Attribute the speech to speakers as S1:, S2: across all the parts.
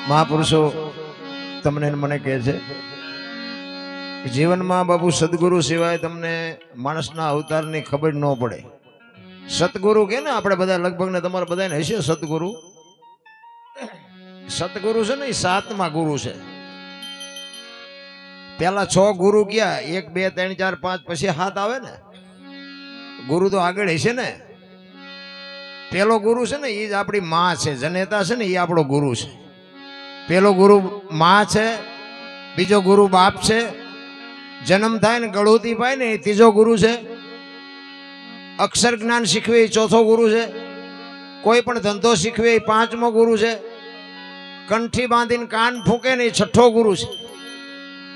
S1: મહાપુરુષો તમને મને કહે છે કે જીવનમાં બાપુ સદગુરુ સિવાય તમને માણસના અવતારની ખબર ન પડે. સતગુરુ કે ને આપણે બધા લગભગ ને તમારે બધાને હશે સતગુરુ. સતગુરુ છે ને એ 7મા ગુરુ છે. પેલા 6 ગુરુ ક્યાં 1 2 3 4 5 પછી 7 આવે ને. ગુરુ તો આગળ હશે ને. પેલો ગુરુ છે ને એ જ આપણી માં છે, જનેતા છે ને એ આપણો ગુરુ છે. પેલો ગુરુ માં છે, બીજો ગુરુ બાપ છે, જન્મ થાય ને ગળુતી પાય ને એ ત્રીજો ગુરુ છે, અક્ષર જ્ઞાન શીખવે એ 4થો ગુરુ છે, કોઈ પણ ધંધો શીખવે એ 5મો ગુરુ છે, કંઠી બાંધીને કાન ફૂંકે ને એ 6થો ગુરુ છે,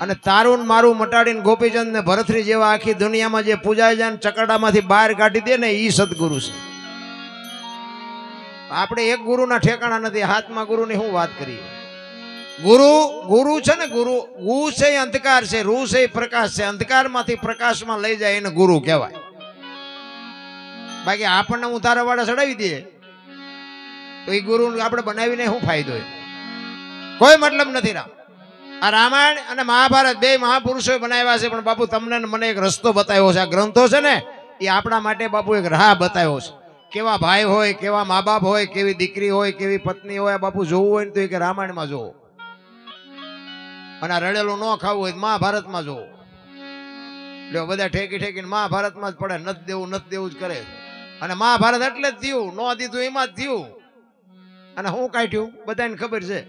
S1: અને તારું મારું મટાડીને ગોપીચંદ ને ભરતરી જેવા આખી દુનિયામાં જે પૂજાય જાય ચકડામાંથી બહાર કાઢી દે ને એ સદગુરુ છે. આપણે એક ગુરુના ઠેકાણા નથી. 7મા ગુરુની હું વાત કરીએ. ગુરુ છે ને, ગુરુ ગુ છે એ અંધકાર છે, રૂ છે એ પ્રકાશ છે. અંધકારમાંથી પ્રકાશમાં લઈ જાય એને ગુરુ કહેવાય. બાકી આપણને ઉતારા વાળા ચડાવી દે તો એ ગુરુ આપણે બનાવીને શું ફાયદો? કોઈ મતલબ નથી. આ રામાયણ અને મહાભારત 2 મહાપુરુષોએ બનાવ્યા છે, પણ બાપુ તમને મને એક રસ્તો બતાવ્યો છે. આ ગ્રંથો છે ને એ આપણા માટે બાપુ એક રાહ બતાવ્યો છે. કેવા ભાઈ હોય, કેવા મા બાપ હોય, કેવી દીકરી હોય, કેવી પત્ની હોય, બાપુ જોવું હોય ને તો કે રામાયણમાં જોવો, અને રડેલું ન ખાવું હોય મહાભારતમાં જોવો. એટલે બધા ઠેકી ઠેકીને મહાભારતમાં જ પડે, નથી દેવું જ કરે. અને મહાભારત એટલે જ થયું, ન દીધું એમાં જ થયું. અને હું કાઢ્યું બધાને ખબર છે.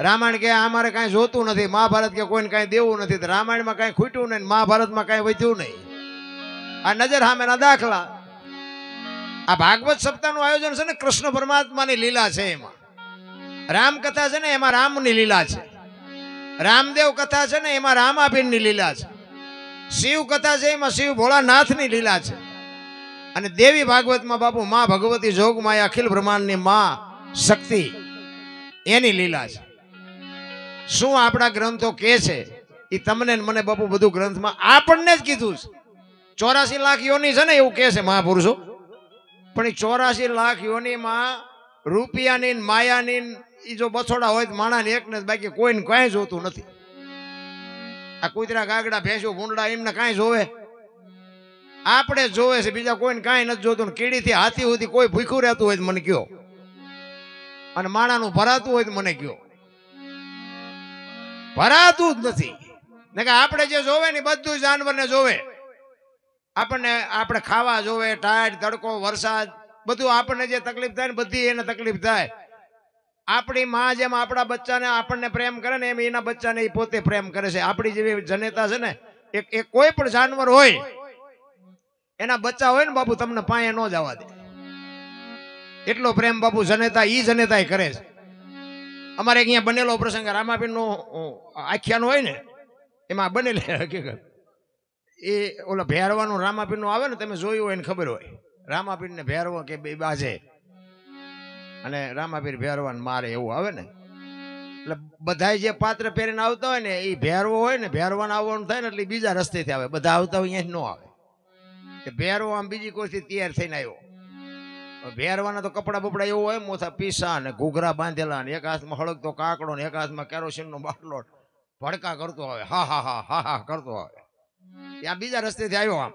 S1: રામાયણ કે અમારે કાંઈ જોતું નથી, મહાભારત કે કોઈને કાંઈ દેવું નથી. રામાયણમાં કાંઈ ખૂટ્યું નહીં, મહાભારતમાં કાંઈ વધ્યું નહીં. આ નજર સામેના દાખલા. આ ભાગવત સપ્તાહનું આયોજન છે ને કૃષ્ણ પરમાત્માની લીલા છે. એમાં રામકથા છે ને એમાં રામની લીલા છે. રામદેવ કથા છે ને એમાં રામાપીરની લીલા છે. શિવ કથા છે એમાં શિવ ભોળાનાથની લીલા છે. અને દેવી ભાગવતમાં બાપુ માં ભગવતી જોગમાયા અખિલ બ્રહ્માંડની માં શક્તિ એની લીલા છે. શું આપણા ગ્રંથો કે છે એ તમને મને બાપુ બધું ગ્રંથમાં આપણને જ કીધું છે. 84 લાખ યોની છે ને એવું કે છે મહાપુરુષો, પણ એ 84 લાખ યોનીમાં રૂપિયાની માયાની એ જો બછોડા હોય તો માણાને એકને જ, બાકી કોઈને કાંઈ જોતું નથી. આ કૂતરા ગાગડા ભેંસો ભૂંડડા એમને કાંઈ જોવે? આપણે જ જોવે છે, બીજા કોઈને કાંઈ નથી જોતું. કીડીથી હાથી સુધી કોઈ ભૂખ્યું રહેતું હોય તો મને કયો, અને માણાનું ભરાતું હોય તો મને કયો. ભરાતું જ નથી ને કે આપણે જે જોવે ને બધું જાનવરને જોવે. આપણે ખાવા જોવે, ટાઈટ તડકો વરસાદ બધું આપણને જે તકલીફ થાય ને બધી એને તકલીફ થાય. આપણી માં જેમ આપણા બચ્ચાને આપણને પ્રેમ કરે ને એમ એના બચ્ચાને એ પોતે પ્રેમ કરે છે. આપણી જેવી જનેતા છે ને એક કોઈ પણ જાનવર હોય એના બચ્ચા હોય ને બાપુ તમને પાયે ન જવા દે એટલો પ્રેમ બાપુ જનેતા ઈ જનેતા કરે છે. અમારે અહીંયા બનેલો પ્રસંગ રામાપીર નો આખ્યાન હોય ને એમાં બનેલી હકીકત એ ઓલા ભેરવાનું રામાપીર નું આવે ને, તમે જોયું હોય ને ખબર હોય. રામાપીર ને ભેરવો કે બે બાજે અને રામાપીર ભેરવાન મારે એવું આવે ને. એટલે બધા જે પાત્ર પહેરીને આવતા હોય ને એ ભેરવો હોય ને, ભેરવાન આવવાનું થાય ને એટલે બીજા રસ્તેથી આવે. બધા આવતા હોય અહીંયા ન આવે. ભેરવો આમ બીજી કોઈથી તૈયાર થઈને આવ્યો. ભેરવાના તો કપડા બપડા એવું હોય, મોથા પીસા ને ઘૂઘરા બાંધેલા ને એક હાથમાં હળગતો કાકડો ને એક હાથમાં કેરોસીન નો બાટલો ભડકા કરતો આવે, હા હા હા હા હા કરતો આવે. ત્યાં બીજા રસ્તેથી આવ્યો. આમ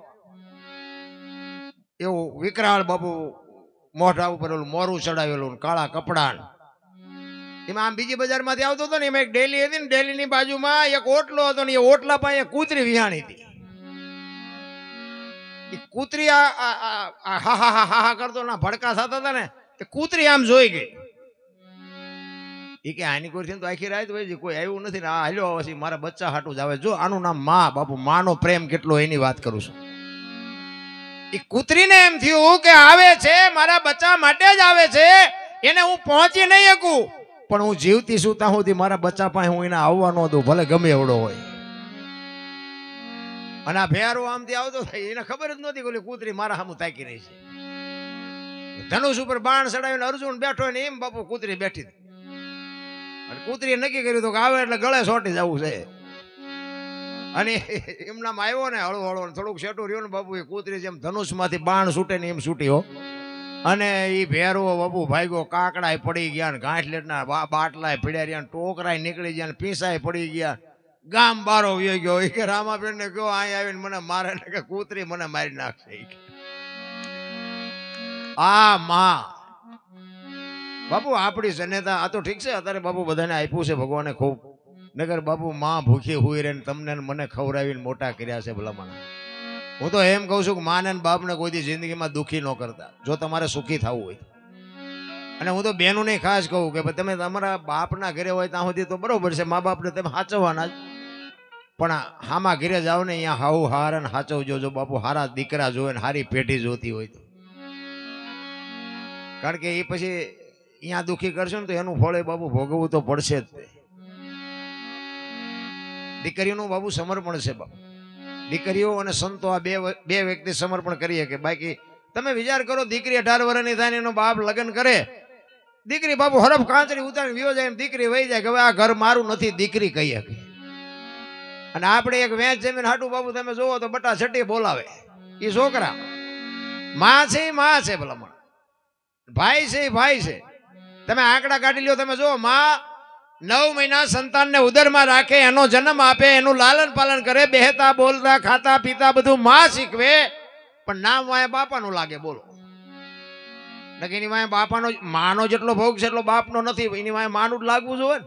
S1: એવું વિકરાળ બાપુ મોઢા ઉપર ઓલું મોરું ચડાવેલું, કાળા કપડા. એમાં આમ બીજી બજારમાંથી આવતો હતો ને એમાં એક ડેલી હતી ને, ડેલીની બાજુમાં એક ઓટલો હતો ને એ ઓટલા પાસે કૂતરી વિહાણી હતી. કૂતરી હા હા હા હા કરતો ના ભડકા થતા હતા ને એ કૂતરી આમ જોઈ ગઈ. એ કે આની કોઈ તો આખી રાત હોય કોઈ આવ્યું નથી ને આ હાલ્યો પછી મારા બચ્ચા હાટું જ આવે. જો આનું નામ માં. બાપુ માનો પ્રેમ કેટલો એની વાત કરું છું. એ કૂતરીને એમ થયું કે આવે છે મારા બચ્ચા માટે જ આવે છે, એને હું પહોંચી નહીં શકું, પણ હું જીવતી છું ત્યાં સુધી મારા બચ્ચા પાસે હું એને આવવા ન દઉં, ભલે ગમે એવડો હોય. અને આ ભેરો આમથી આવતો થાય એને ખબર જ નહોતી કે કૂતરી મારા સામું તાકી રહી છે. ધનુષ ઉપર બાણ ચડાવીને અર્જુન બેઠો ને એમ બાપુ કૂતરી બેઠી. અને કૂતરીએ નક્કી કર્યું હતું કે આવે એટલે ગળે સોટી જવું છે. અને એમનામાં આવ્યો ને હળવો હળવો થોડુંક સેટું રહ્યું ને બાપુ એ કૂતરી જેમ ધનુષ માંથી બાણ છૂટે ને એમ છૂટી હો. અને ઈ ભેરવો બાપુ ભાગ્યો, કાકડાય પડી ગયા ને ગાંઠલેટના બાટલાય પડ્યા રહ્યા, ટોકરાય નીકળી ગયા ને પીસાય પડી ગયા, ગામ બારો વયો ગયો. એ કે રામાબેન ને કહો અહીં આવીને મને મારે ને કે કૂતરી મને મારી નાખશે. આ માં બાપુ આપણી જનેતા. આ તો ઠીક છે અત્યારે બાપુ બધાને આપ્યું છે ભગવાને ખૂબ, નગર બાપુ માં ભૂખી હુઈ રહે ને તમને મને ખવડાવીને મોટા કર્યા છે ભલામણ. હું તો એમ કહું છું કે માને બાપને કોઈ દી જિંદગીમાં દુઃખી ન કરતા જો તમારે સુખી થવું હોય. અને હું તો બહેનોને ખાસ કહું કે તમે તમારા બાપના ઘરે હોય ત્યાં સુધી તો બરોબર છે, મા બાપને તમે સાચવવાના જ, પણ હામાં ઘરે જાઓ ને અહીંયા હાવ હાર અને સાચવજો. જો બાપુ હારા દીકરા જોવે ને હારી પેઢી જોતી હોય તો, કારણ કે એ પછી અહીંયા દુઃખી કરશો ને તો એનું ફળ એ બાપુ ભોગવવું તો પડશે જ. દીકરીઓનું બાપુ સમર્પણ છે બાપુ. દીકરીઓ અને સંતો આ બે વ્યક્તિ સમર્પણ કરીએ કે બાકી તમે વિચાર કરો દીકરી 18 વર્ષની થાય એનો બાપ લગ્ન કરે, દીકરી બાપુ હરફ કાંચરી ઉતારી વિયો જાય, દીકરી વહી જાય કે હવે આ ઘર મારું નથી, દીકરી કહી શકે. અને આપણે એક વેચ જમીન હાટું બાપુ તમે જોવો તો બટા છટી બોલાવે. એ છોકરા માં છે, માં છે ભલામણ, ભાઈ છે, ભાઈ છે. તમે આંકડા કાઢી લ્યો, તમે જુઓ માં 9 મહિના સંતાનને ઉદરમાં રાખે, એનો જન્મ આપે, એનું લાલન પાલન કરે, બેહતા બોલતા ખાતા પીતા બધું માં શીખવે, પણ નામ વાય બાપાનું લાગે. બોલો, એની વાય બાપાનો માનો જેટલો ભોગ છે એટલો બાપનો નથી, એની વાય માનું જ લાગવું જોઈએ ને.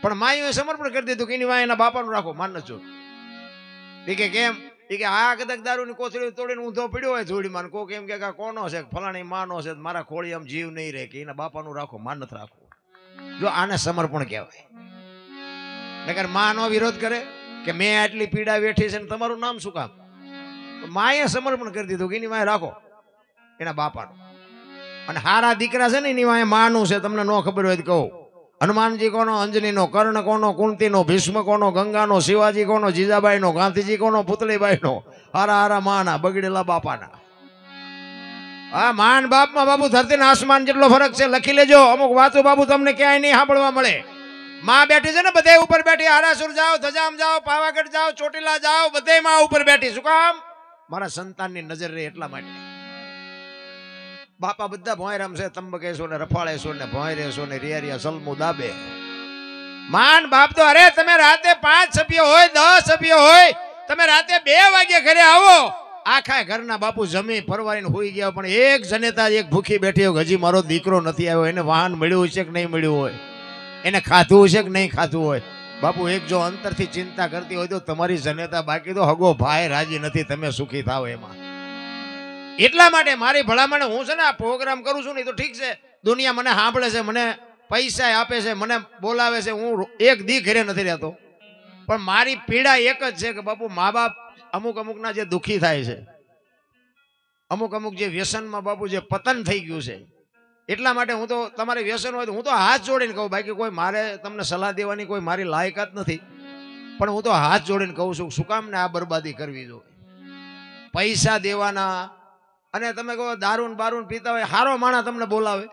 S1: પણ માએ સમર્પણ કરી દીધું કે એની વાય એના બાપાનું રાખો, માન ન છો. એ કે કેમ? એ કે આ કદાચ દારૂની કોથળી તોડીને ઊંધો પડ્યો હોય જોડીમાં, કોક એમ કે કોનો છે, ફલાણી માનો છે, મારા ખોળી આમ જીવ નહીં રહે, કે એના બાપાનું રાખો, માન નથી રાખવું. જો આને સમર્પણ કહેવાય. નકર માનો વિરોધ કરે કે મેં આટલી પીડા વેઠી છે ને તમારું નામ શું કામ? માએ સમર્પણ કરી દીધું કે એની વાય રાખો એના બાપાનું. અને હારા દીકરા છે ને એની વાય માનું છે. તમને ન ખબર હોય તો કહું, હનુમાનજી કોનો, અંજનીનો, કર્ણ કોનો, કુંતીનો, ભીષ્મ કોનો, ગંગાનો, શિવાજી કોનો, જીજાબાઈનો, ગાંધીજી કોનો, પુતળીબાઈનો. હારા હારા માના, બગડેલા બાપાના. આ માન બાપમાં બાપુ ધરતી ને આસમાન જેટલો ફરક છે. લખી લેજો, અમુક વાતો બાપુ તમને ક્યાંય નહીં સાંભળવા મળે. માં બેઠી છે ને બધે ઉપર બેઠી, આરાસુર જાઓ, ધજામ જાઓ, પાવાગઢ જાઓ, ચોટીલા જાઓ, બધે માં ઉપર બેઠી. શું કામ? મારા સંતાનની નજર રહે એટલા માટે. બાપા બધા ભોંયરામ છે, તંબકેશો ને રફાળેશો ને ભોંયરેશો ને રિયારિયા સલમુ દાબે. માન બાપ તો અરે તમે રાતે 5 સભ્યો હોય, 10 સભ્યો હોય, તમે રાતે 2 વાગે ઘરે આવો, આખા ઘરના બાપુ જમી ફરવાઈને હોઈ ગયા, પણ એક જનેતા એક ભૂખી બેઠી હોય, હજી મારો દીકરો નથી આવ્યો, એને વાહન મળ્યું છે કે નહીં મળ્યું હોય, એને ખાધું છે કે નહીં ખાધું હોય. બાપુ એક જો અંતરથી ચિંતા કરતી હોય તો તમારી જનેતા, બાકી તો હગો ભાઈ રાજી નથી તમે સુખી થાવ એમાં. એટલા માટે મારી ભલામણ, હું છે ને આ પ્રોગ્રામ કરું છું ને તો ઠીક છે, દુનિયા મને સાંભળે છે, મને પૈસા આપે છે, મને બોલાવે છે, હું એક દી ઘરે નથી રહેતો, પણ મારી પીડા એક જ છે કે બાપુ મા બાપ અમુક અમુકના જે દુઃખી થાય છે, અમુક અમુક જે વ્યસનમાં બાપુ જે પતન થઈ ગયું છે, એટલા માટે હું તો તમારે વ્યસન હોય તો હું તો હાથ જોડીને કહું, બાકી કોઈ મારે તમને સલાહ દેવાની કોઈ મારી લાયકાત નથી, પણ હું તો હાથ જોડીને કહું છું શું કામ ને આ બરબાદી કરવી જોઈએ. પૈસા દેવાના અને તમે કહો દારૂન બારૂન પીતા હોય, હારો માણા તમને બોલાવે,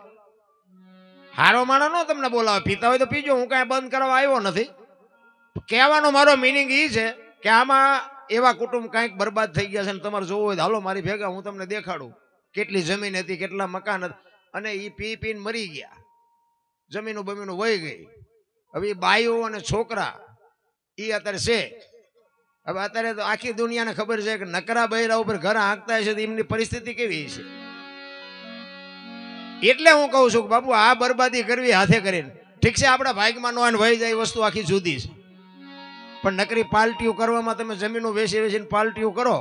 S1: હારો માણા નો તમને બોલાવે, પીતા હોય તો પીજો, હું કાંઈ બંધ કરવા આવ્યો નથી. કહેવાનો મારો મિનિંગ એ છે કે આમાં એવા કુટુંબ કંઈક બરબાદ થઈ ગયા છે ને તમારે જોવું હોય તો હાલો મારી ભેગા, હું તમને દેખાડું કેટલી જમીન હતી, કેટલા મકાન હતા, અને એ પી પીને મરી ગયા, જમીનો બમીનો વહી ગઈ. હવે એ બાઈઓ અને છોકરા એ અત્યારે છે. હવે અત્યારે તો આખી દુનિયાને ખબર છે કે નકરા બૈરા ઉપર ઘર હાંકતા છે તો એમની પરિસ્થિતિ કેવી છે. એટલે હું કહું છું કે બાપુ આ બરબાદી કરવી હાથે કરીને ઠીક છે, આપણા ભાગમાં નો અને વહી જાય વસ્તુ આખી જુદી છે, પણ નકરી પાલટીઓ કરવામાં તમે જમીનો વેચી વેચીને પાલટીઓ કરો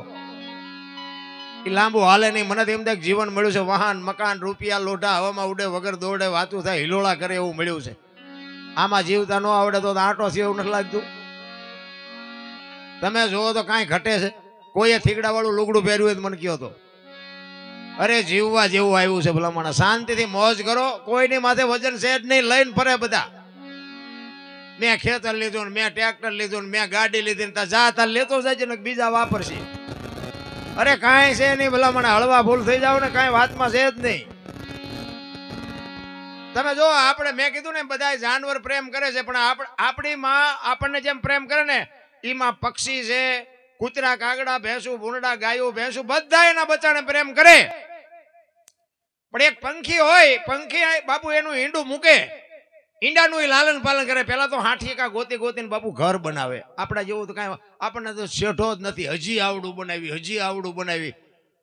S1: એ લાંબુ હાલે નહીં. મને તો એમ થાય જીવન મળ્યું છે, વાહન મકાન રૂપિયા લોઢા હવામાં ઉડે વગર દોડે વાતું થાય હિલોળા કરે એવું મળ્યું છે. આમાં જીવતા ન આવડે તો આંટો છે એવું નથી લાગતું. તમે જોવો તો કાંઈ ઘટે છે? કોઈએ થીગડા વાળું લુગડું પહેર્યું હોય તો મને કહો તો, અરે જીવવા જેવું આવ્યું છે ભલામણ. શાંતિથી મોજ કરો, કોઈની માથે વજન છે જ નહીં, લઈને ફરે બધા. મેં ખેતર લીધું ને મેં ટ્રેક્ટર લીધું ને મેં ગાડી લીધી ને જા તાર લેતો જાય ને બીજા વાપરશે. અરે કાંઈ છે નહીં ભલામણ, હળવા ભૂલ થઈ જાવ ને કાંઈ વાતમાં છે જ નહીં. તમે જો આપણે મેં કીધું ને બધા જાનવર પ્રેમ કરે છે, પણ આપણી માં આપણને જેમ પ્રેમ કરે ને એમાં પક્ષી છે, કૂતરા કાગડા ભેંસું ભૂંડા ગાયો ભેંસું બધા એના બચ્ચાને પ્રેમ કરે. પણ એક પંખી હોય, પંખી બાપુ એનું ઈંડું મૂકે, ઈંડાનું લાલન પાલન કરે. પેલા તો હાંઠીકા ગોતી ગોતીને બાપુ ઘર બનાવે. આપણા જેવું તો કાંઈ આપણને તો શેઠો જ નથી. હજી આવડું બનાવી, હજી આવડું બનાવી.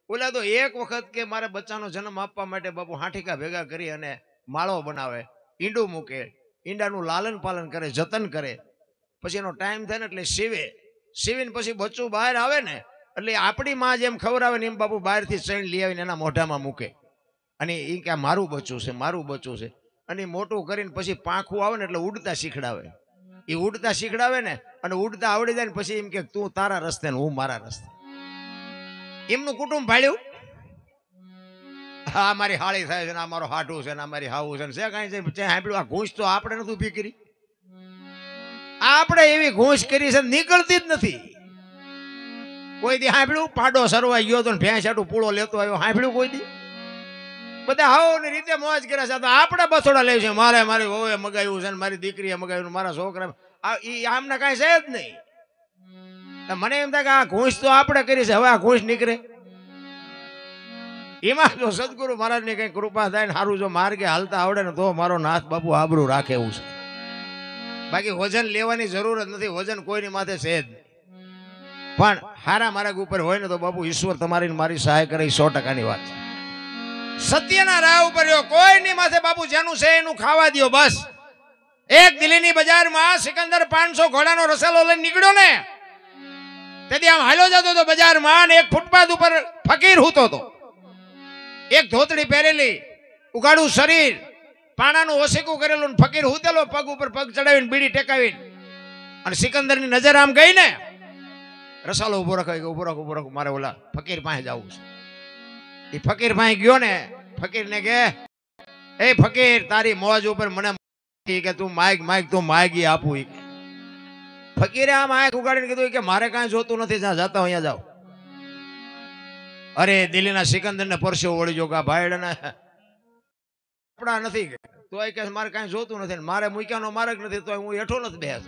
S1: ઓલા તો એક વખત કે મારે બચ્ચાનો જન્મ આપવા માટે બાપુ હાંઠીકા ભેગા કરી અને માળો બનાવે, ઈંડું મૂકે, ઈંડાનું લાલન પાલન કરે, જતન કરે. પછી એનો ટાઈમ થાય ને એટલે સીવીને પછી બચ્ચું બહાર આવે ને એટલે આપણી માં જેમ ખવડાવે ને એમ બાપુ બહારથી ચણ લઈ આવીને એના મોઢામાં મૂકે. અને એ કે મારું બચ્ચું છે, મારું બચ્ચું છે. અને મોટું કરીને પછી પાંખું આવે ને એટલે ઉડતા શીખડાવે. એ ઉડતા શીખડાવે ને અને ઉડતા આવડી જાય ને પછી એમ કે તું તારા રસ્તે ને હું મારા રસ્તે. એમનું કુટુંબ ભાળ્યું. હા મારી હાળી થાય છે ને, આ મારો હાટું છે ને, આ મારી હાવું છે ને, છે કાંઈ છે સાંભળ્યું. આ ઘૂંસ તો આપણે નથી ઊભી કરી. આપણે એવી ઘૂંસ કરી છે નીકળતી જ નથી. કોઈ દી સાંભળ્યું પાડો સરવાઈ ગયો તો ભેંસ આટું પૂળો લેતો આવ્યો, સાંભળ્યું કોઈ દી? બધા હાવ ની રીતે મોજ કરે છે. આપણે બસોડા લે છે, મારે મારી વહુએ મગાવ્યું છે ને, મારી દીકરીએ મગાવ્યું, મારા છોકરા. આમને કાંઈ છે જ નહીં. મને એમ થાય કે આ ઘૂંસ તો આપણે કરી છે, હવે આ ઘૂંસ નીકળે. એમાં જો સદગુરુ મહારાજની કઈ કૃપા થાય ને સારું જો માર્ગે હાલતા આવડે ને તો મારો નાથ બાપુ આબરૂ રાખે એવું છે. બાકી વજન લેવાની જરૂર જ નથી. વજન કોઈની માથે છે જ નહીં. પણ હારા માર્ગ ઉપર હોય ને તો બાપુ ઈશ્વર તમારી મારી સહાય કરે. 100%ની વાત છે. સત્યના રાહ ઉપર કોઈની માથે બાપુ જેનું છે એનું ખાવા દો બસ. એક દિલ્હીની બજારમાં સિકંદર 500 ઘોડાનો રસાલો લઈને નીકળ્યો ને તેથી આમ હાલો જતો તો બજારમાં, એક ફૂટપાથ ઉપર ફકીર હૂતો હતો. એક ધોતડી પહેરેલી, ઉગાડું શરીર, પાણાનું ઓસીકું કરેલું, ફકીર હૂતેલો, પગ ઉપર પગ ચડાવીને બીડી ટેકાવીને. અને સિકંદરની નજર આમ ગઈ ને, રસાલો ઉભો રાખો, ઉભો રાખો, ઉભો રાખો, મારે ઓલા ફકીર પાસે જવું છે. એ ફકીર પાસે ગયો ને, ફકીરને કે એ ફકીર તારી મોજ ઉપર મને કે તું માગ તું માગી આપું. ફકીરે આમ આંખ ઉગાડીને કીધું કે મારે કાંઈ જોતું નથી, જ્યાં જતા અહીંયા જાઓ. અરે દિલ્હીના સિકંદરને પરસ્યો વળી જો કે ભાઈડાને આપણા નથી તો કે મારે કાંઈ જોતું નથી, મારે મૂક્યાનો માર્ગ નથી તો હું હેઠો નથી બેસ.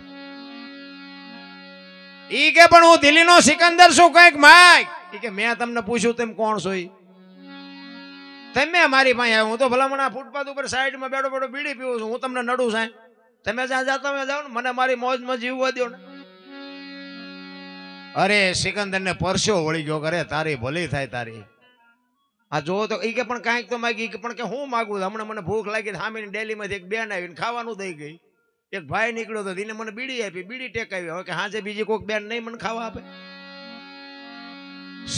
S1: ઈ કે પણ હું દિલ્હીનો સિકંદર છું, કઈક માગ. ઈ કે મેં તમને પૂછ્યું તેમ કોણ છો? તમે મારી પાસે આવ્યો, હું તો ભલામણ ફૂટપાથ ઉપર સાઈડમાં બેઠો બેઠો બીડી પીવું છું, હું તમને નડું સાહેબ? તમે જ્યાં જાતા જાઓ ને, મને મારી મોજમાં જીવવા દો ને. અરે સિકંદરને પરસ્યો વળી ગયો. કરે તારી ભલી થાય તારી. આ જો તો ઈ કે પણ કાંઈક તો માગી. પણ કે હું માગું? હમણાં મને ભૂખ લાગી, સામેની ડેલીમાંથી એક બેન આવીને ખાવાનું દઈ ગઈ. એક ભાઈ નીકળ્યો તો એને મને બીડી આપી, બીડી ટેકાવી. હવે કે હાજે બીજી કોઈક બેન નહીં મને ખાવા આપે.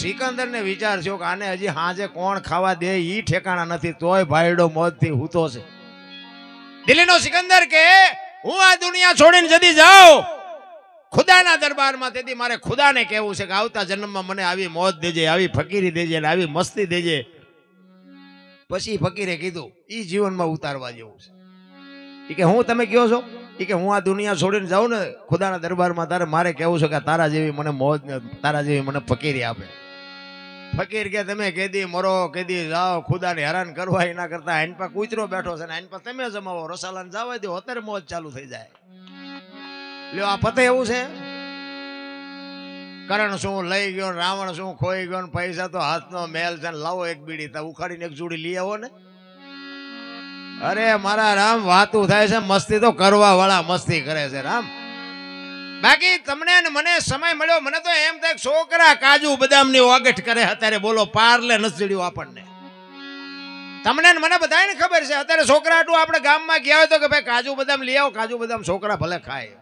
S1: સિકંદર ને વિચાર થયો કે આને હજી હાજે કોણ ખાવા દે ઈ ઠેકાણા નથી, તોય ભાઈડો મોજથી હૂતો છે. દિલ્હીનો સિકંદર કે હું આ દુનિયા છોડીને જતી જાઉં ખુદાના દરબારમાં, તેથી મારે ખુદાને કહેવું છે કે આવતા જન્મમાં મને આવી મોજ દેજે, આવી ફકીરી દેજે ને આવી મસ્તી દેજે. પછી ફકીરે કીધું ઈ જીવનમાં ઉતારવા જેવું છે. ઈ કે હું તમે કહો છો? ઈ કે હું આ દુનિયા છોડીને જાઉં ને ખુદાના દરબારમાં, તારે મારે કહેવું છે કે તારા જેવી મને મોજ ને તારા જેવી મને ફકીરી આપે. ફકીર કે તમે કેદી મરો કેદી જાઓ, ખુદાને હેરાન કરવા એના કરતા આઈન પર કૂતરો બેઠો છે ને આઈન પર તમે જમાવો, રસાલાને જવા દો, અત્યારે મોજ ચાલુ થઈ જાય. લ્યો આ પતે એવું છે. કરણ શું લઈ ગયો, રાવણ શું ખોઈ ગયો, પૈસા તો હાથનો મેલ છે. લાવો એક બીડી તા ઉખાડીને એક જોડી લઈ આવો ને. અરે મારા રામ વાતું થાય છે, મસ્તી તો કરવા વાળા મસ્તી કરે છે રામ. બાકી તમને ને મને સમય મળ્યો, મને તો એમ થાય છોકરા કાજુ બદામ ની વાગઠ કરે અત્યારે, બોલો પાર્લે નથી જડ્યું આપણને. તમને ને મને બધાને ખબર છે અત્યારે છોકરા આટલું આપણે ગામમાં ગયા હોય તો કે ભાઈ કાજુ બદામ લઈ આવો, કાજુ બદામ છોકરા ભલે ખાય.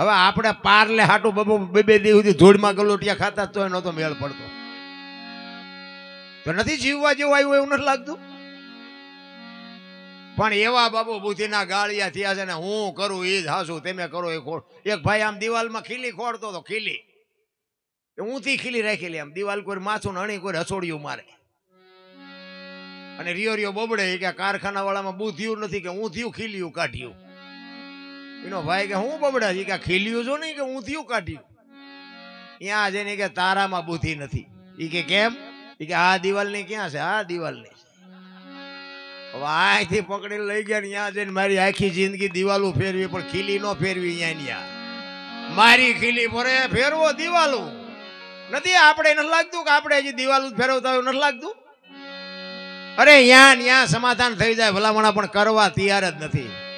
S1: હવે આપણે પાર્લે હાટું બબુ બે દી સુધી ધૂળમાં ગલોટિયા ખાતા તો નતો મેળ પડતો. તો નથી જીવવા જેવું આવ્યું એવું નથી લાગતું? પણ એવા બાબુ બુદ્ધિના ગાળિયા થયા છે ને, હું કરું એ જ હાસું, તમે કરો એ ખોડ. એક ભાઈ આમ દિવાલમાં ખીલી ખોડતો હતો, ખીલી ઊંધી ખીલી રાખેલી, આમ દિવાલ કોઈ માથું હણી કોઈ હસોડિયું મારે અને રિયો રિયો બબડે કે કારખાના વાળામાં બુદ્ધિયું નથી કે ઊંધિયું ખીલિયું કાઢ્યું. એનો ભાઈ કે હું બબડા છે કે ખીલિયું જો નહીં કે ઊંધિયું કાઢ્યું. ત્યાં જઈને કે તારામાં બુદ્ધિ નથી. એ કે કેમ? એ કે આ દિવાલની ક્યાં છે? આ દિવાલની. હવે અહીંથી પકડી લઈ ગયા ને ત્યાં જઈને મારી આખી જિંદગી દિવાલો ફેરવી, પણ ખીલી નો ફેરવી. અહીંયા મારી ખીલી ફરે ફેરવો દિવાલો નથી. આપણે નથી લાગતું કે આપણે હજી દિવાલો ફેરવતા હોય? નથી લાગતું? અરે ન્યા સમાધાન થઈ જાય ભલામણા પણ કરવા તૈયાર જ નથી.